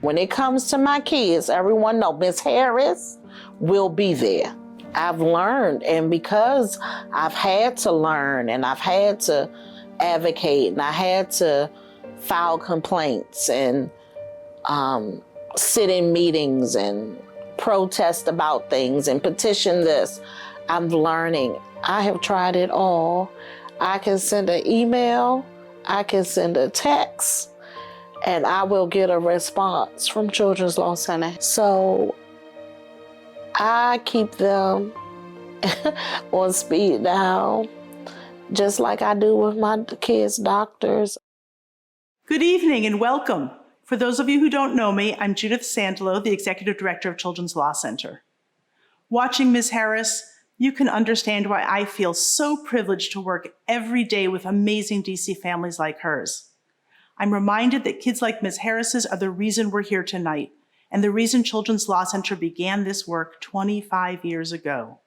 When it comes to my kids, everyone knows Miss Harris will be there. I've learned, and because I've had to learn and I've had to advocate and I had to file complaints and sit in meetings and protest about things and petition this, I'm learning. I have tried it all. I can send an email, I can send a text, and I will get a response from Children's Law Center. So I keep them on speed dial, just like I do with my kids' doctors. Good evening and welcome. For those of you who don't know me, I'm Judith Sandlow, the Executive Director of Children's Law Center. Watching Ms. Harris, you can understand why I feel so privileged to work every day with amazing DC families like hers. I'm reminded that kids like Ms. Harris's are the reason we're here tonight and the reason Children's Law Center began this work 25 years ago.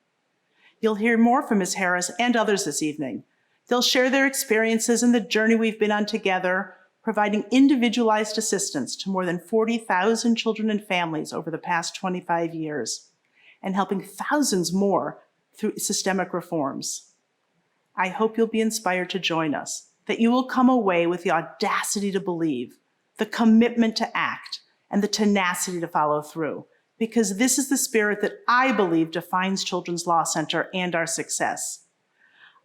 You'll hear more from Ms. Harris and others this evening. They'll share their experiences and the journey we've been on together, providing individualized assistance to more than 40,000 children and families over the past 25 years, and helping thousands more through systemic reforms. I hope you'll be inspired to join us, that you will come away with the audacity to believe, the commitment to act, and the tenacity to follow through, because this is the spirit that I believe defines Children's Law Center and our success.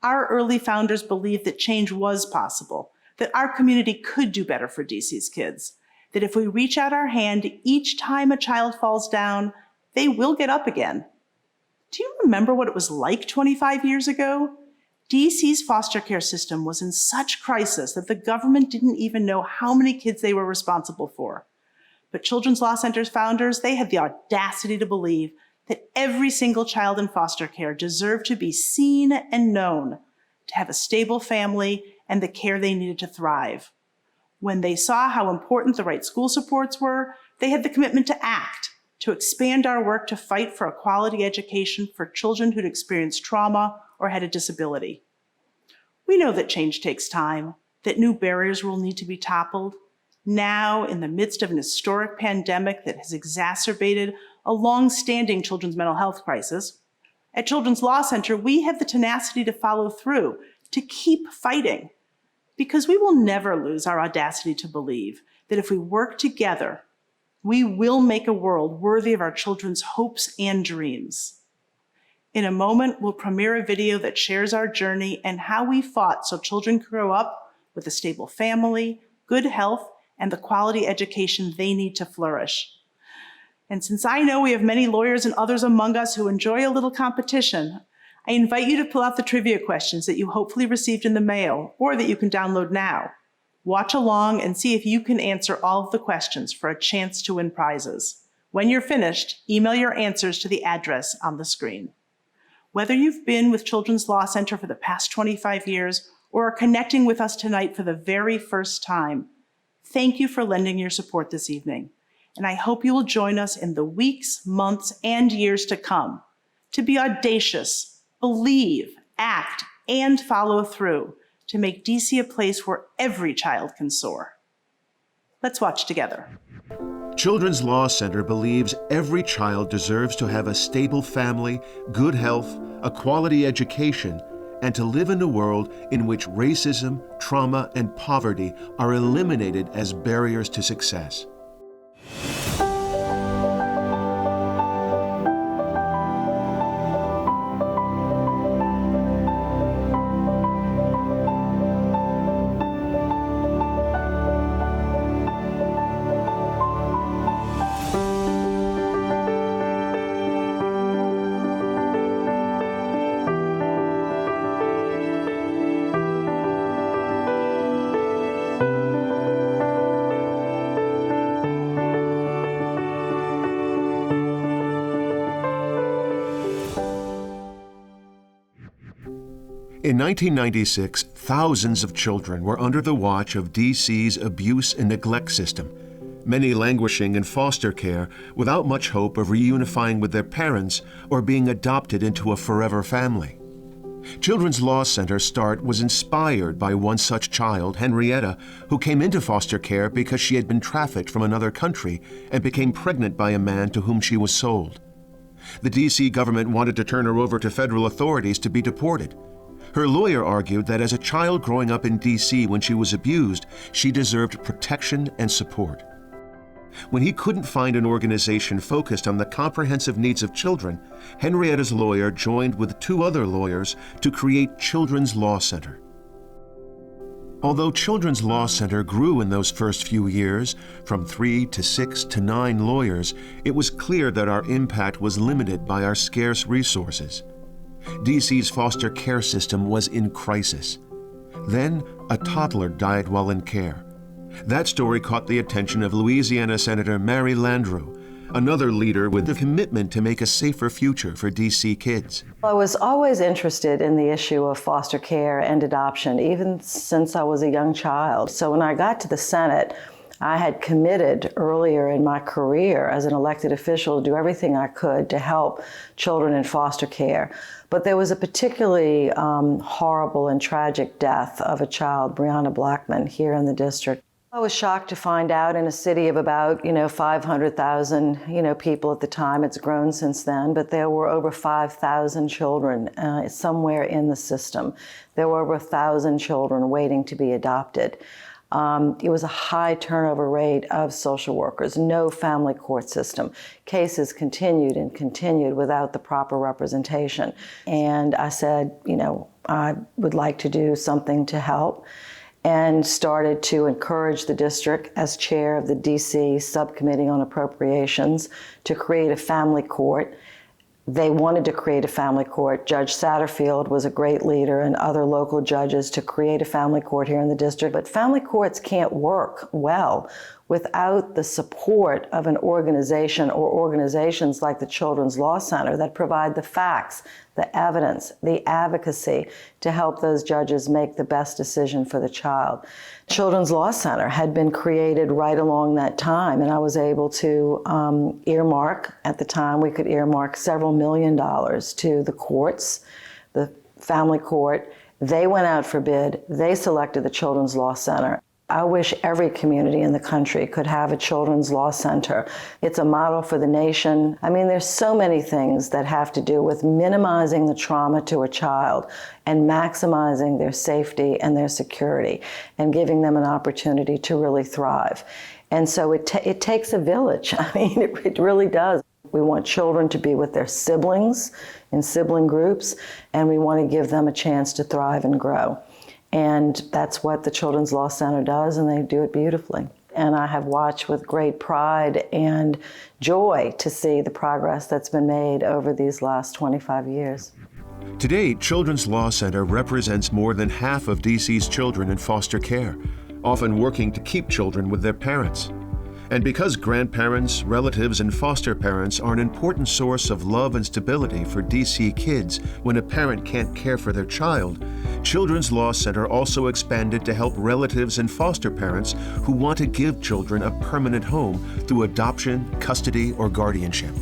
Our early founders believed that change was possible, that our community could do better for DC's kids, that if we reach out our hand each time a child falls down, they will get up again. Do you remember what it was like 25 years ago? DC's foster care system was in such crisis that the government didn't even know how many kids they were responsible for. But Children's Law Center's founders, they had the audacity to believe that every single child in foster care deserved to be seen and known, to have a stable family and the care they needed to thrive. When they saw how important the right school supports were, they had the commitment to act, to expand our work to fight for a quality education for children who'd experienced trauma or had a disability. We know that change takes time, that new barriers will need to be toppled. Now, in the midst of an historic pandemic that has exacerbated a long-standing children's mental health crisis, at Children's Law Center, we have the tenacity to follow through, to keep fighting, because we will never lose our audacity to believe that if we work together, we will make a world worthy of our children's hopes and dreams. In a moment, we'll premiere a video that shares our journey and how we fought so children could grow up with a stable family, good health, and the quality education they need to flourish. And since I know we have many lawyers and others among us who enjoy a little competition, I invite you to pull out the trivia questions that you hopefully received in the mail or that you can download now. Watch along and see if you can answer all of the questions for a chance to win prizes. When you're finished, email your answers to the address on the screen. Whether you've been with Children's Law Center for the past 25 years or are connecting with us tonight for the very first time, thank you for lending your support this evening. And I hope you will join us in the weeks, months, and years to come to be audacious, believe, act, and follow through to make DC a place where every child can soar. Let's watch together. Children's Law Center believes every child deserves to have a stable family, good health, a quality education, and to live in a world in which racism, trauma, and poverty are eliminated as barriers to success. In 1996, thousands of children were under the watch of DC's abuse and neglect system, many languishing in foster care without much hope of reunifying with their parents or being adopted into a forever family. Children's Law Center start was inspired by one such child, Henrietta, who came into foster care because she had been trafficked from another country and became pregnant by a man to whom she was sold. The D.C. government wanted to turn her over to federal authorities to be deported. Her lawyer argued that as a child growing up in D.C. when she was abused, she deserved protection and support. When he couldn't find an organization focused on the comprehensive needs of children, Henrietta's lawyer joined with 2 other lawyers to create Children's Law Center. Although Children's Law Center grew in those first few years, from 3 to 6 to 9 lawyers, it was clear that our impact was limited by our scarce resources. DC's foster care system was in crisis. Then, a toddler died while in care. That story caught the attention of Louisiana Senator Mary Landrieu, another leader with a commitment to make a safer future for DC kids. I was always interested in the issue of foster care and adoption, even since I was a young child. So when I got to the Senate, I had committed earlier in my career as an elected official to do everything I could to help children in foster care. But there was a particularly horrible and tragic death of a child, Breonna Blackman, here in the district. I was shocked to find out in a city of about, 500,000, people at the time. It's grown since then, but there were over 5,000 children somewhere in the system. There were over 1,000 children waiting to be adopted. It was a high turnover rate of social workers, no family court system. Cases continued and continued without the proper representation. And I said, I would like to do something to help, and started to encourage the district, as chair of the DC Subcommittee on Appropriations, to create a family court. They wanted to create a family court. Judge Satterfield was a great leader, and other local judges, to create a family court here in the district. But family courts can't work well without the support of an organization or organizations like the Children's Law Center that provide the facts, the evidence, the advocacy to help those judges make the best decision for the child. Children's Law Center had been created right along that time, and I was able to earmark, at the time we could earmark several $1 million to the courts, the family court. They went out for bid. They selected the Children's Law Center. I wish every community in the country could have a Children's Law Center. It's a model for the nation. I mean, there's so many things that have to do with minimizing the trauma to a child and maximizing their safety and their security and giving them an opportunity to really thrive. And so it takes a village. I mean, it really does. We want children to be with their siblings in sibling groups, and we want to give them a chance to thrive and grow. And that's what the Children's Law Center does, and they do it beautifully. And I have watched with great pride and joy to see the progress that's been made over these last 25 years. Today, Children's Law Center represents more than half of DC's children in foster care, often working to keep children with their parents. And because grandparents, relatives, and foster parents are an important source of love and stability for DC kids when a parent can't care for their child, Children's Law Center also expanded to help relatives and foster parents who want to give children a permanent home through adoption, custody, or guardianship.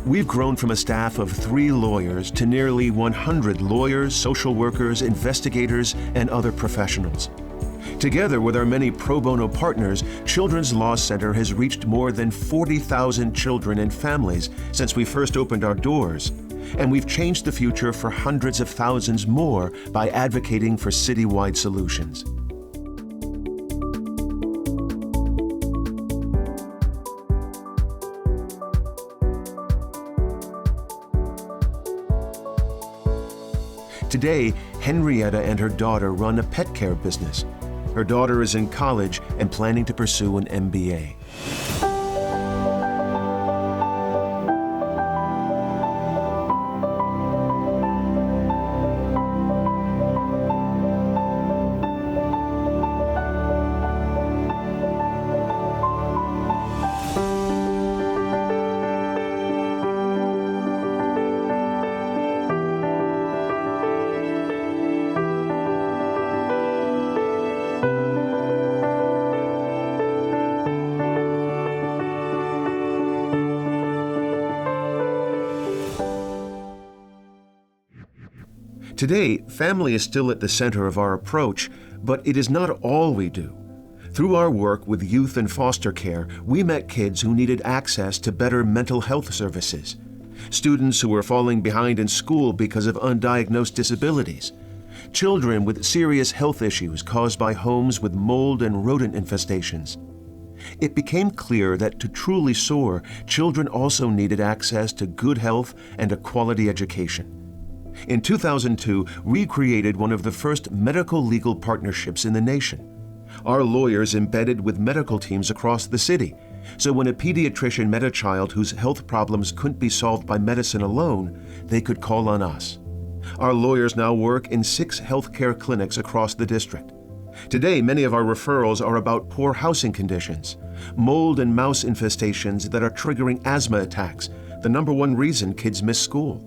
We've grown from a staff of 3 lawyers to nearly 100 lawyers, social workers, investigators, and other professionals. Together with our many pro bono partners, Children's Law Center has reached more than 40,000 children and families since we first opened our doors, and we've changed the future for hundreds of thousands more by advocating for citywide solutions. Today, Henrietta and her daughter run a pet care business. Her daughter is in college and planning to pursue an MBA. Today, family is still at the center of our approach, but it is not all we do. Through our work with youth in foster care, we met kids who needed access to better mental health services, students who were falling behind in school because of undiagnosed disabilities, children with serious health issues caused by homes with mold and rodent infestations. It became clear that to truly soar, children also needed access to good health and a quality education. In 2002, we created one of the first medical legal partnerships in the nation. Our lawyers embedded with medical teams across the city, so when a pediatrician met a child whose health problems couldn't be solved by medicine alone, they could call on us. Our lawyers now work in 6 healthcare clinics across the district. Today, many of our referrals are about poor housing conditions, mold and mouse infestations that are triggering asthma attacks, the #1 reason kids miss school.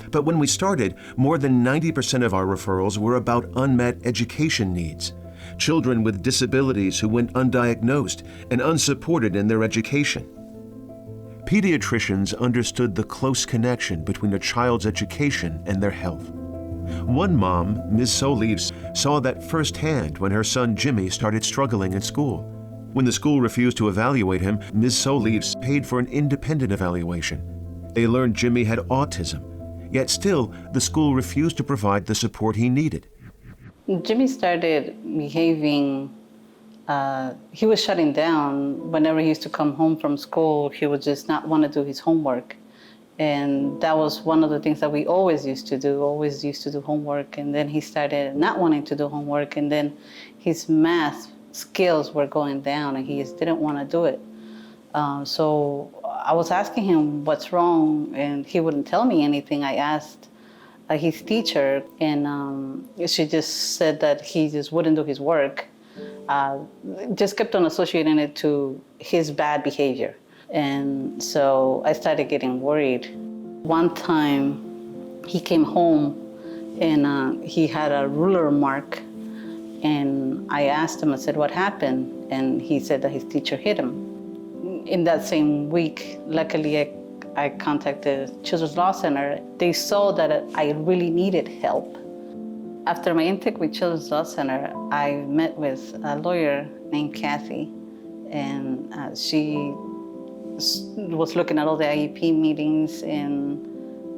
But when we started, more than 90% of our referrals were about unmet education needs, children with disabilities who went undiagnosed and unsupported in their education. Pediatricians understood the close connection between a child's education and their health. One mom, Ms. Solis, saw that firsthand when her son Jimmy started struggling in school. When the school refused to evaluate him, Ms. Solis paid for an independent evaluation. They learned Jimmy had autism, yet still the school refused to provide the support he needed. Jimmy started behaving, he was shutting down. Whenever he used to come home from school, he would just not want to do his homework. And that was one of the things that we always used to do homework. And then he started not wanting to do homework, and then his math skills were going down and he just didn't want to do it. So I was asking him what's wrong, and he wouldn't tell me anything. I asked his teacher, and she just said that he just wouldn't do his work. Just kept on associating it to his bad behavior. And so I started getting worried. One time he came home and he had a ruler mark, and I asked him, I said, what happened? And he said that his teacher hit him. In that same week, luckily I contacted Children's Law Center. They saw that I really needed help. After my intake with Children's Law Center, I met with a lawyer named Kathy, and she was looking at all the IEP meetings and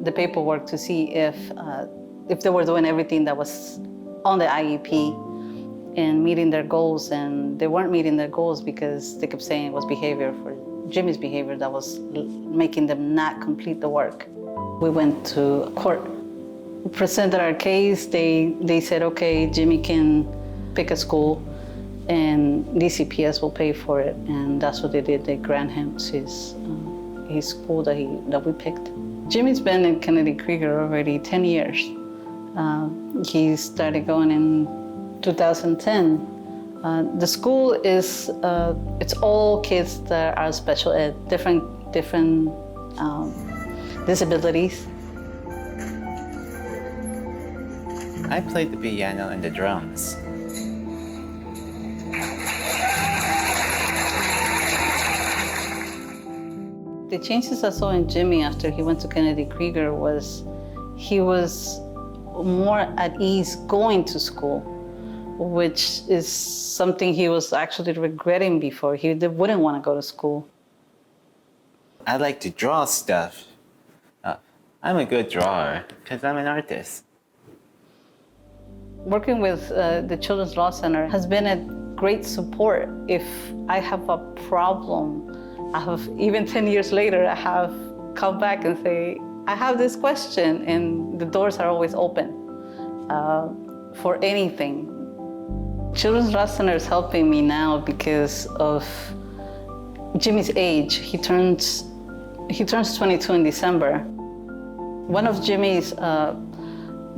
the paperwork to see if they were doing everything that was on the IEP and meeting their goals. And they weren't meeting their goals because they kept saying it was behavior for Jimmy's behavior that was making them not complete the work. We went to court, presented our case. They said, okay, Jimmy can pick a school and DCPS will pay for it, and that's what they did. They grant him his school that we picked. Jimmy's been in Kennedy Krieger already 10 years. He started going in 2010. The school is it's all kids that are special ed, different disabilities. I played the piano and the drums. The changes I saw in Jimmy after he went to Kennedy Krieger was he was more at ease going to school, which is something he was actually regretting before. He wouldn't want to go to school. I like to draw stuff. I'm a good drawer because I'm an artist. Working with the Children's Law Center has been a great support. If I have a problem, even 10 years later, I have come back and say, I have this question, and the doors are always open for anything. Children's Law Center is helping me now because of Jimmy's age. He turns 22 in December. One of Jimmy's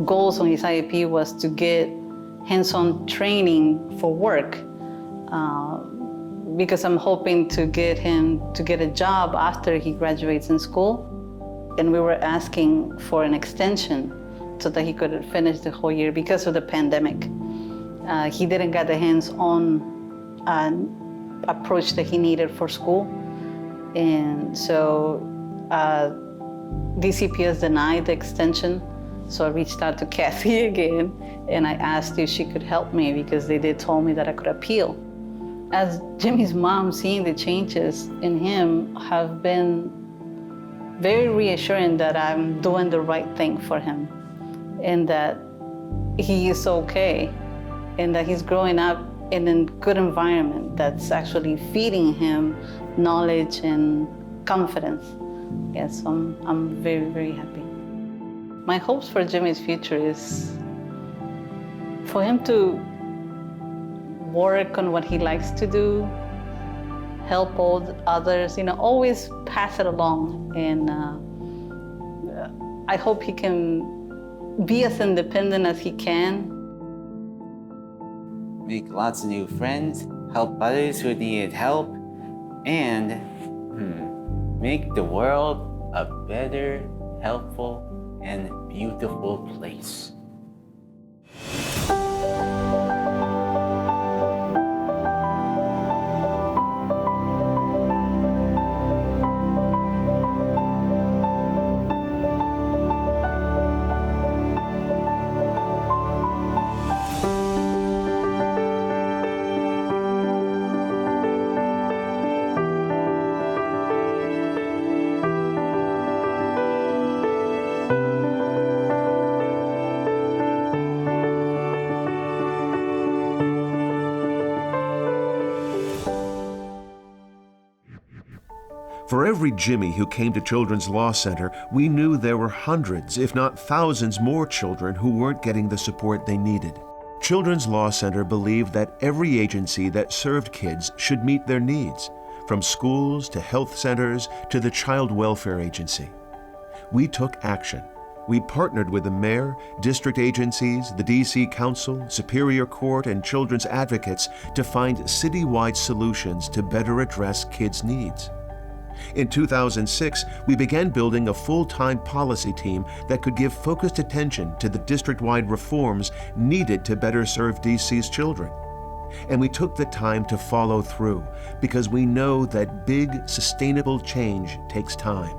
goals on his IEP was to get hands-on training for work. Because I'm hoping to get him to get a job after he graduates in school. And we were asking for an extension so that he could finish the whole year because of the pandemic. He didn't get the hands-on approach that he needed for school. And so DCPS denied the extension. So I reached out to Kathy again, and I asked if she could help me because they did told me that I could appeal. As Jimmy's mom, seeing the changes in him have been very reassuring that I'm doing the right thing for him and that he is okay and that he's growing up in a good environment that's actually feeding him knowledge and confidence. Yes, I'm very, very happy. My hopes for Jimmy's future is for him to work on what he likes to do, help others, always pass it along. And I hope he can be as independent as he can. Make lots of new friends, help others who needed help, and make the world a better, helpful, and beautiful place. For every Jimmy who came to Children's Law Center, we knew there were hundreds, if not thousands more children who weren't getting the support they needed. Children's Law Center believed that every agency that served kids should meet their needs, from schools to health centers to the Child Welfare Agency. We took action. We partnered with the mayor, district agencies, the DC Council, Superior Court, and children's advocates to find citywide solutions to better address kids' needs. In 2006, we began building a full-time policy team that could give focused attention to the district-wide reforms needed to better serve DC's children. And we took the time to follow through because we know that big, sustainable change takes time.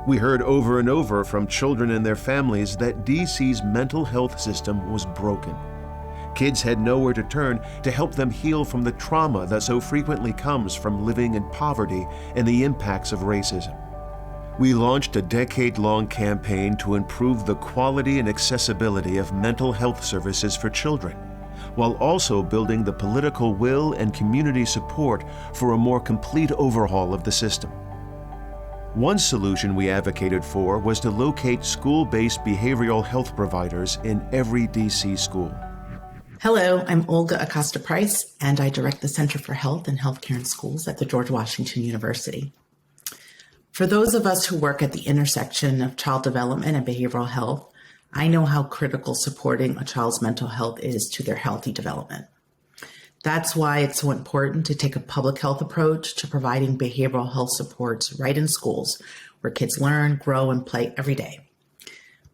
We heard over and over from children and their families that DC's mental health system was broken. Kids had nowhere to turn to help them heal from the trauma that so frequently comes from living in poverty and the impacts of racism. We launched a decade-long campaign to improve the quality and accessibility of mental health services for children, while also building the political will and community support for a more complete overhaul of the system. One solution we advocated for was to locate school-based behavioral health providers in every DC school. Hello, I'm Olga Acosta-Price, and I direct the Center for Health and Healthcare in Schools at the George Washington University. For those of us who work at the intersection of child development and behavioral health, I know how critical supporting a child's mental health is to their healthy development. That's why it's so important to take a public health approach to providing behavioral health supports right in schools, where kids learn, grow, and play every day.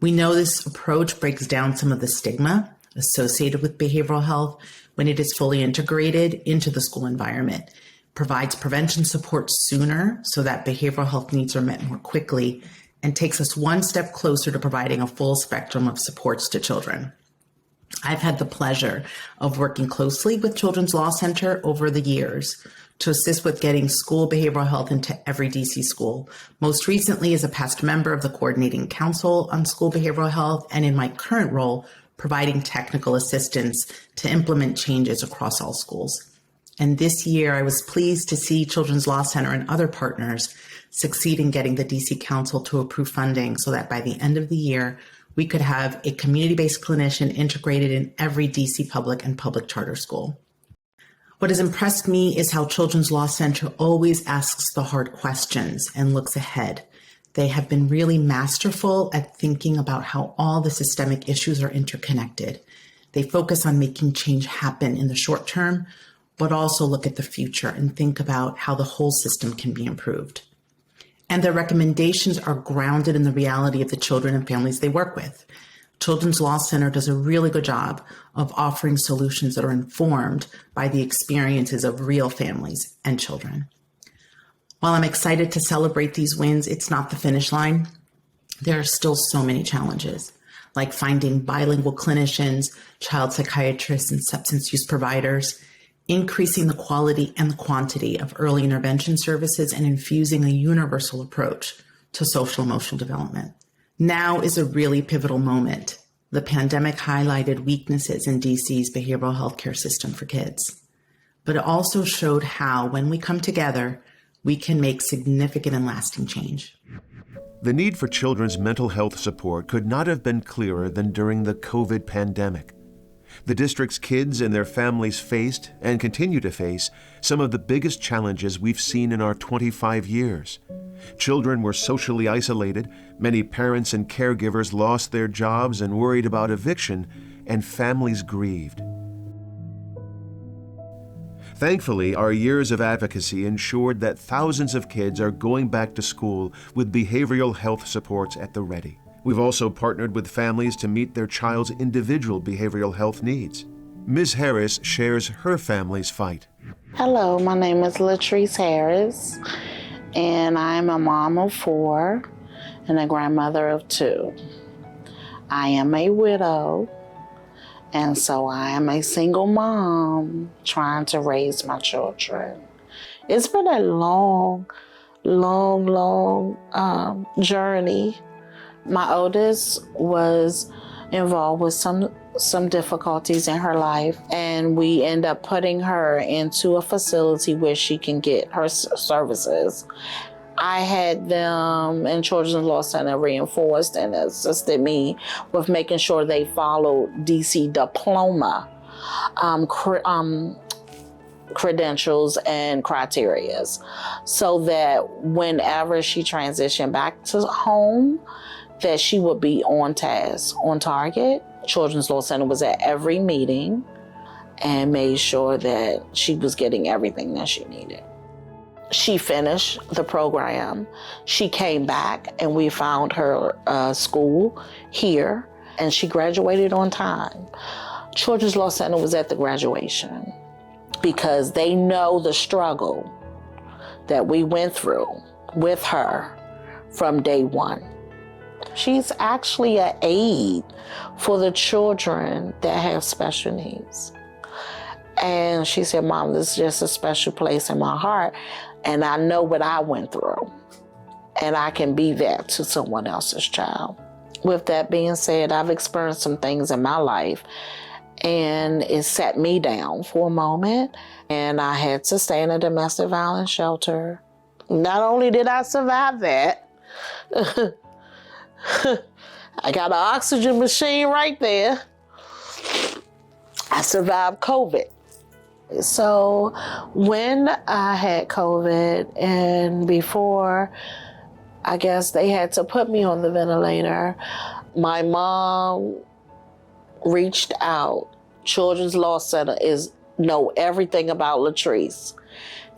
We know this approach breaks down some of the stigma associated with behavioral health when it is fully integrated into the school environment, provides prevention support sooner so that behavioral health needs are met more quickly, and takes us one step closer to providing a full spectrum of supports to children. I've had the pleasure of working closely with Children's Law Center over the years to assist with getting school behavioral health into every DC school, most recently as a past member of the Coordinating Council on School Behavioral Health, and in my current role, providing technical assistance to implement changes across all schools. And this year, I was pleased to see Children's Law Center and other partners succeed in getting the DC Council to approve funding so that by the end of the year, we could have a community-based clinician integrated in every DC public and public charter school. What has impressed me is how Children's Law Center always asks the hard questions and looks ahead. They have been really masterful at thinking about how all the systemic issues are interconnected. They focus on making change happen in the short term, but also look at the future and think about how the whole system can be improved. And their recommendations are grounded in the reality of the children and families they work with. Children's Law Center does a really good job of offering solutions that are informed by the experiences of real families and children. While I'm excited to celebrate these wins, it's not the finish line. There are still so many challenges. like finding bilingual clinicians, child psychiatrists, and substance use providers, increasing the quality and the quantity of early intervention services, and infusing a universal approach to social emotional development. Now is a really pivotal moment. The pandemic highlighted weaknesses in DC's behavioral healthcare system for kids, but it also showed how, when we come together, we can make significant and lasting change. The need for children's mental health support could not have been clearer than during the COVID pandemic. The district's kids and their families faced, and continue to face, some of the biggest challenges we've seen in our 25 years. Children were socially isolated, many parents and caregivers lost their jobs and worried about eviction, and families grieved. Thankfully, our years of advocacy ensured that thousands of kids are going back to school with behavioral health supports at the ready. We've also partnered with families to meet their child's individual behavioral health needs. Ms. Harris shares her family's fight. Hello, my name is Latrice Harris, and I'm a mom of 4 and a grandmother of 2. I am a widow, and so I am a single mom trying to raise my children. It's been a long journey. My oldest was involved with some difficulties in her life, and we end up putting her into a facility where she can get her services. I had them in Children's Law Center reinforced and assisted me with making sure they followed DC diploma credentials and criterias, so that whenever she transitioned back to home, that she would be on task, on target. Children's Law Center was at every meeting and made sure that she was getting everything that she needed. She finished the program. She came back and we found her school here, and she graduated on time. Children's Law Center was at the graduation because they know the struggle that we went through with her from day one. She's actually an aid for the children that have special needs. And she said, Mom, this is just a special place in my heart, and I know what I went through, and I can be that to someone else's child. With that being said, I've experienced some things in my life, and it set me down for a moment, and I had to stay in a domestic violence shelter. Not only did I survive that, I got an oxygen machine right there. I survived COVID. So when I had COVID, and before, I guess they had to put me on the ventilator, my mom reached out. Children's Law Center know everything about Latrice.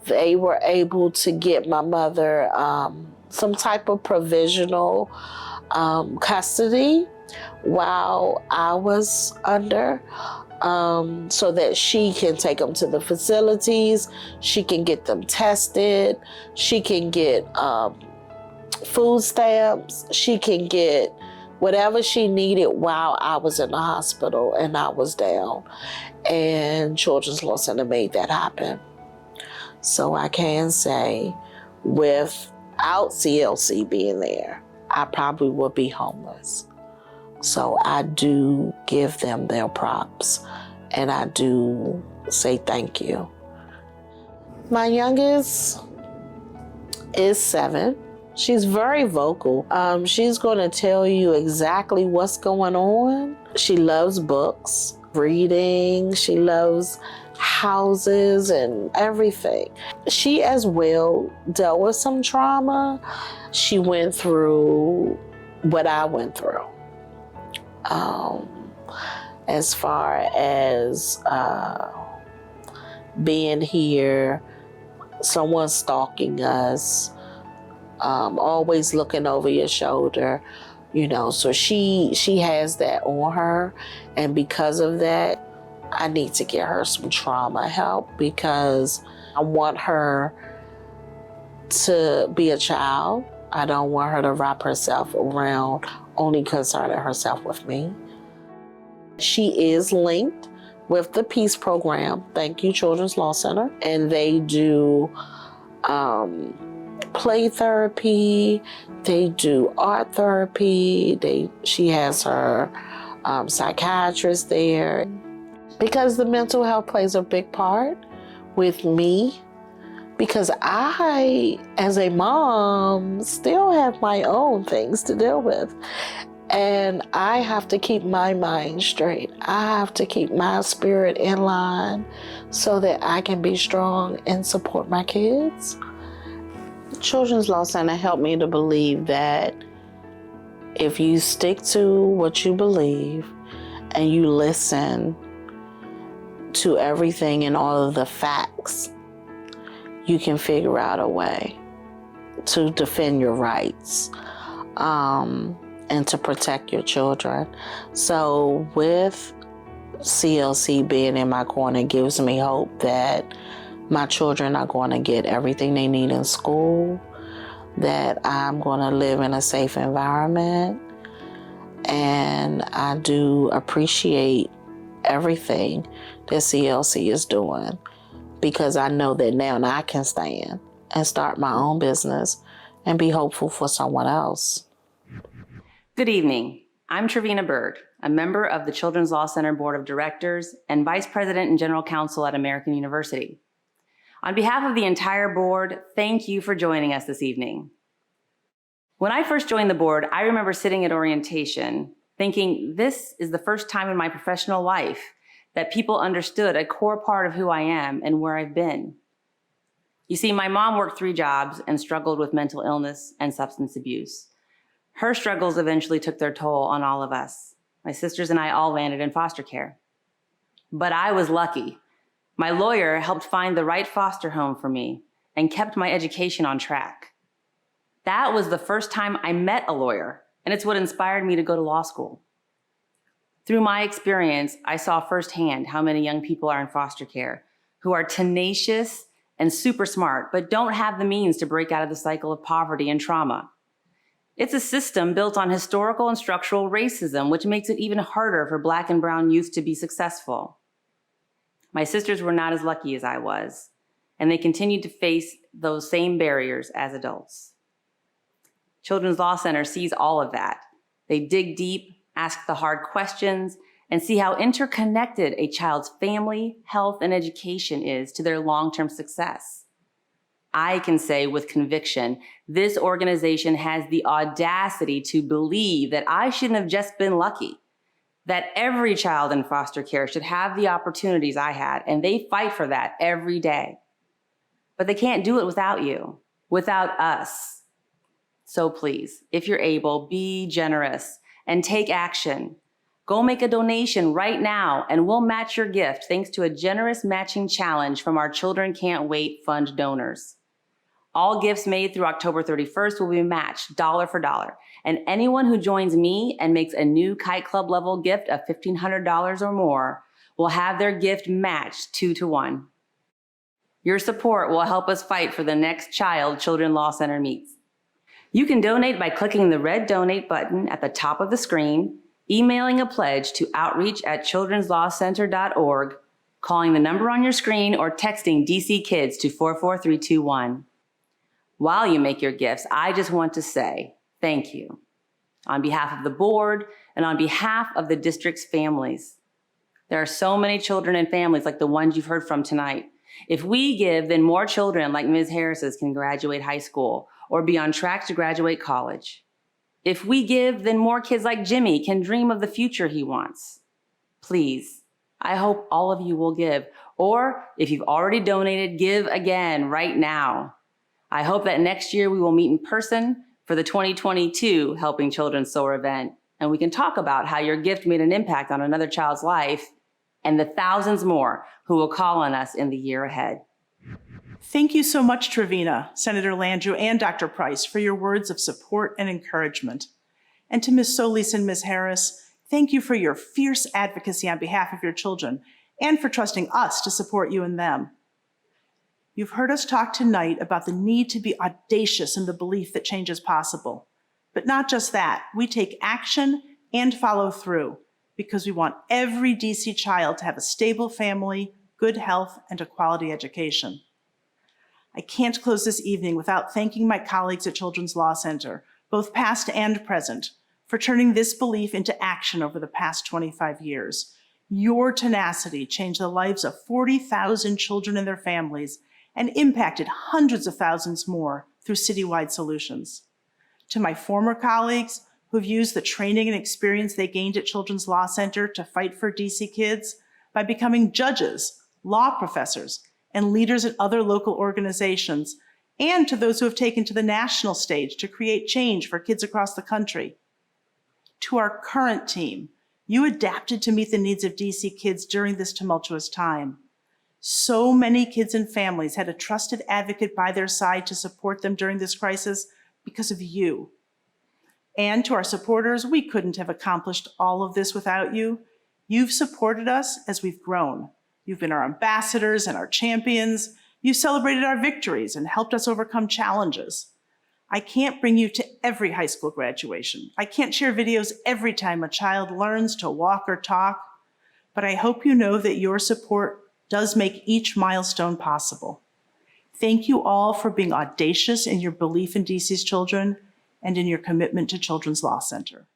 They were able to get my mother some type of provisional custody while I was under, so that she can take them to the facilities, she can get them tested, she can get food stamps, she can get whatever she needed while I was in the hospital and I was down. And Children's Law Center made that happen. So I can say, without CLC being there, I probably would be homeless. So I do give them their props, and I do say thank you. My youngest is 7. She's very vocal. She's going to tell you exactly what's going on. She loves books, reading. She loves houses and everything. She as well dealt with some trauma. She went through what I went through. As far as being here, someone stalking us, always looking over your shoulder, so she has that on her. And because of that, I need to get her some trauma help, because I want her to be a child. I don't want her to wrap herself around only concerning herself with me. She is linked with the Peace Program. Thank you, Children's Law Center. And they do play therapy, they do art therapy, she has her psychiatrist there. Because the mental health plays a big part with me, because I, as a mom, still have my own things to deal with. And I have to keep my mind straight. I have to keep my spirit in line so that I can be strong and support my kids. Children's Law Center helped me to believe that if you stick to what you believe and you listen to everything and all of the facts, you can figure out a way to defend your rights and to protect your children. So with CLC being in my corner gives me hope that my children are going to get everything they need in school, that I'm going to live in a safe environment. And I do appreciate everything that CLC is doing, because I know that now I can stand and start my own business and be hopeful for someone else. Good evening. I'm Trevina Bird, a member of the Children's Law Center Board of Directors and Vice President and General Counsel at American University. On behalf of the entire board, thank you for joining us this evening. When I first joined the board, I remember sitting at orientation thinking this is the first time in my professional life that people understood a core part of who I am and where I've been. You see, my mom worked 3 jobs and struggled with mental illness and substance abuse. Her struggles eventually took their toll on all of us. My sisters and I all landed in foster care. But I was lucky. My lawyer helped find the right foster home for me and kept my education on track. That was the first time I met a lawyer, and it's what inspired me to go to law school. Through my experience, I saw firsthand how many young people are in foster care who are tenacious and super smart, but don't have the means to break out of the cycle of poverty and trauma. It's a system built on historical and structural racism, which makes it even harder for Black and brown youth to be successful. My sisters were not as lucky as I was, and they continued to face those same barriers as adults. Children's Law Center sees all of that. They dig deep, ask the hard questions, and see how interconnected a child's family, health, and education is to their long-term success. I can say with conviction, this organization has the audacity to believe that I shouldn't have just been lucky, that every child in foster care should have the opportunities I had, and they fight for that every day. But they can't do it without you, without us. So please, if you're able, be generous and take action. Go make a donation right now, and we'll match your gift thanks to a generous matching challenge from our Children Can't Wait Fund donors. All gifts made through October 31st will be matched dollar for dollar, and anyone who joins me and makes a new Kite Club level gift of $1,500 or more will have their gift matched 2-to-1. Your support will help us fight for the next child Children's Law Center meets. You can donate by clicking the red donate button at the top of the screen, emailing a pledge to outreach@childrenslawcenter.org, calling the number on your screen, or texting DC Kids to 44321. While you make your gifts, I just want to say thank you on behalf of the board and on behalf of the district's families. There are so many children and families like the ones you've heard from tonight. If we give, then more children like Ms. Harris's can graduate high school or be on track to graduate college. If we give, then more kids like Jimmy can dream of the future he wants. Please, I hope all of you will give, or if you've already donated, give again right now. I hope that next year we will meet in person for the 2022 Helping Children Soar event, and we can talk about how your gift made an impact on another child's life and the thousands more who will call on us in the year ahead. Thank you so much, Trevina, Senator Landrieu, and Dr. Price for your words of support and encouragement. And to Ms. Solis and Ms. Harris, thank you for your fierce advocacy on behalf of your children and for trusting us to support you and them. You've heard us talk tonight about the need to be audacious in the belief that change is possible. But not just that, we take action and follow through because we want every DC child to have a stable family, good health, and a quality education. I can't close this evening without thanking my colleagues at Children's Law Center, both past and present, for turning this belief into action over the past 25 years. Your tenacity changed the lives of 40,000 children and their families and impacted hundreds of thousands more through citywide solutions. To my former colleagues who've used the training and experience they gained at Children's Law Center to fight for DC kids by becoming judges, law professors, and leaders at other local organizations, and to those who have taken to the national stage to create change for kids across the country. To our current team, you adapted to meet the needs of DC kids during this tumultuous time. So many kids and families had a trusted advocate by their side to support them during this crisis because of you. And to our supporters, we couldn't have accomplished all of this without you. You've supported us as we've grown. You've been our ambassadors and our champions. You've celebrated our victories and helped us overcome challenges. I can't bring you to every high school graduation. I can't share videos every time a child learns to walk or talk, but I hope you know that your support does make each milestone possible. Thank you all for being audacious in your belief in DC's children and in your commitment to Children's Law Center.